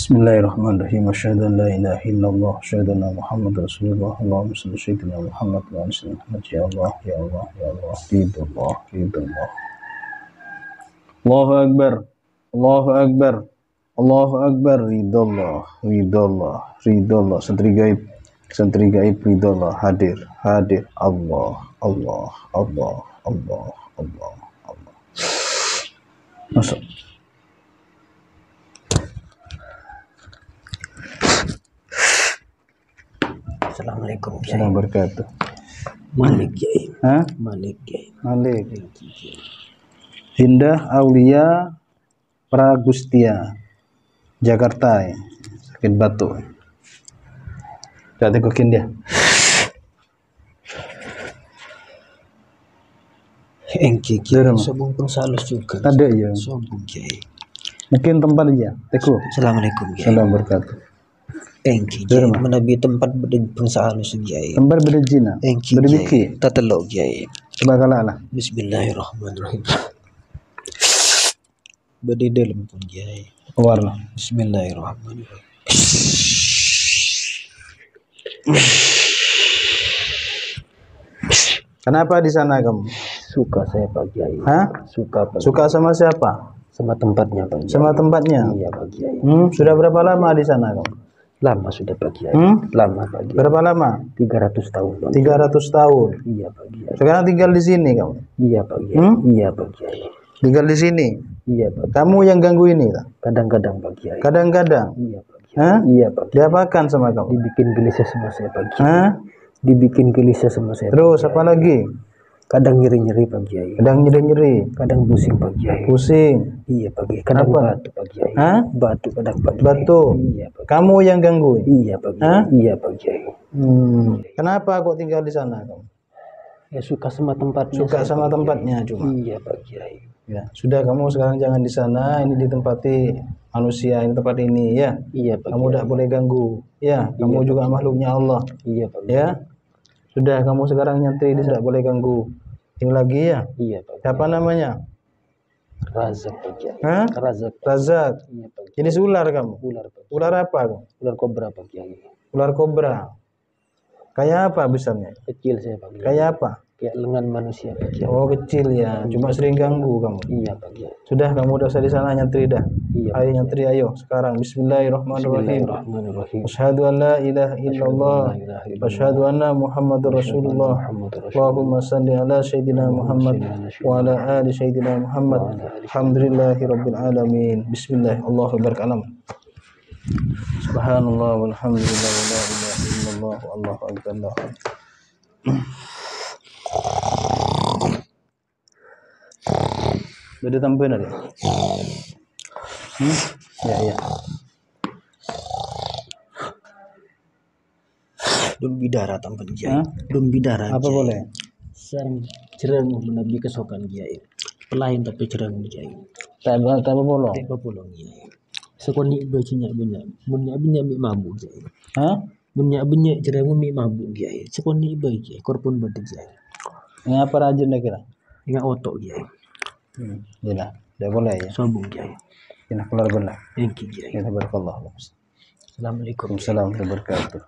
Bismillahirrahmanirrahim. Asyhadu an la ilaha illallah, asyhadu anna Muhammadar Rasulullah. Allahumma shalli ala sayyidina Muhammad wa ala ali Muhammad. Ya Allah, ya Allah, ya Allah. Ridullah, ridullah. Allahu akbar. Allahu akbar. Allahu akbar. Ridullah, ridullah, ridullah. Santri gaib ridullah hadir, hadir. Allah, Allah, Allah, Allah, Allah, Allah. Masuk. Assalamualaikum. Assalamualaikum wabarakatuh. Malik Kiai. Hah? Malik Kiai. Malik. Hindah Aulia Pragustia, Jakarta. Sakit batuk. Tidak tegukin dia. Engki Kiai. Sombong pun salus juga. Ada ya. Sombong Kiai. Mungkin tempat aja. Teku. Assalamualaikum Kiai. Assalamualaikum wabarakatuh. Engki Kiai. Menabi tempat berdeng salus Kiai. Tempat berdejina. Engki Berdebiki. Tatelok Kiai. Coba kalah. Bismillahirrahmanirrahim. Berde dalam pun Kiai. Warna. Bismillahirrahmanirrahim. Kenapa di sana kamu? Suka saya Pak Kiai. Hah? Suka Pak. Suka sama siapa? Sama tempatnya Pak Kiai. Sama tempatnya? Iya Pak Kiai. Sudah berapa lama di sana kamu? Lama sudah Pak Kiai. Lama Pak Kiai. Berapa lama? 300 tahun Pak. 300 tahun. Iya Pak Kiai. Sekarang tinggal di sini kamu? Iya Pak Kiai. Iya Pak Kiai. Tinggal di sini? Iya Pak. Kamu yang ganggu ini tak? Kadang-kadang Pak Kiai. Kadang-kadang? Iya Pak Kiai. Hah? Iya Pak Kiai. Diapakan sama kamu? Dibikin gelisah sama saya Pak Kiai. Hah? Dibikin gelisah sama saya. Terus apa lagi? Kadang nyeri-nyeri Pak Kiai. Kadang nyeri-nyeri? Kadang pusing Pak Kiai. Pusing? Iya Pak Kiai. Kadang Apa? batu Pak Kiai. Hah? Batu kadang Pak Kiai. Batu? Iya Pak Kiai. Kamu yang ganggu? Iya Pak Kiai. Hah? Iya Pak Kiai. Kenapa kok tinggal di sana kamu? Ya suka sama tempatnya. Suka sama Pak tempatnya Kiai. cuma? Iya Pak Kiai. Ya, sudah kamu sekarang jangan di sana, ini ditempati manusia, ini tempat ini ya. Iya Pak Kamu Kiai. tidak boleh ganggu. Ya, kamu juga makhluknya Allah. Iya Pak Kiai. Ya. Sudah kamu sekarang nyantri, ini tidak boleh ganggu. Ini lagi ya. Iya Pak Kiai. Siapa namanya? Razak Pak Kiai. Hah? Razak. Razak. Iya Pak Kiai. Jenis ular kamu? Ular Pak Kiai. Ular apa kamu? Ular kobra Pak Kiai. Ular kobra. Kayak apa besarnya? Kecil saya Pak Kiai. Kayak apa? Kayak lengan manusia Pak Kiai. Oh, kecil ya. Cuma sering ganggu kamu. Iya Pak Kiai. Sudah kamu udah usah di sana nyantri dah. Iya. Ayo nyantri ayo sekarang. Bismillahirrahmanirrahim. Bismillahirrahmanirrahim. Asyhadu an la ilaha illallah. Asyhadu anna Muhammadar Rasulullah. Allahumma salli ala sayyidina Muhammad wa ala ali sayyidina Muhammad. Alhamdulillahirabbil alamin. Bismillah. Allahu akbar. Subhanallah walhamdulillah wa la ilaha illallah wallahu akbar. Beda tambahin ada. Ya ya. Dun bidara tampan Kiai. Dun bidara. Apa Kiai. boleh? Sarang cerang menabi kesokan Kiai. Pelayan tapi cerang Kiai. Tak apa bolong. Apa bolong Kiai. Sekoni bacinya banyak. Munyak banyak mi mabuk Kiai. Hah? Munyak banyak cerang mi mabuk Kiai. Sekoni baik Kiai. Korpon batik Kiai. Ini apa rajin dah kira? Ingat otok Kiai. Ya dah. Dah boleh ya. Sombong Kiai. Kena keluar benar. Engki Kiai. Ya tabarakallah. Assalamualaikum. Waalaikumsalam warahmatullahi wabarakatuh.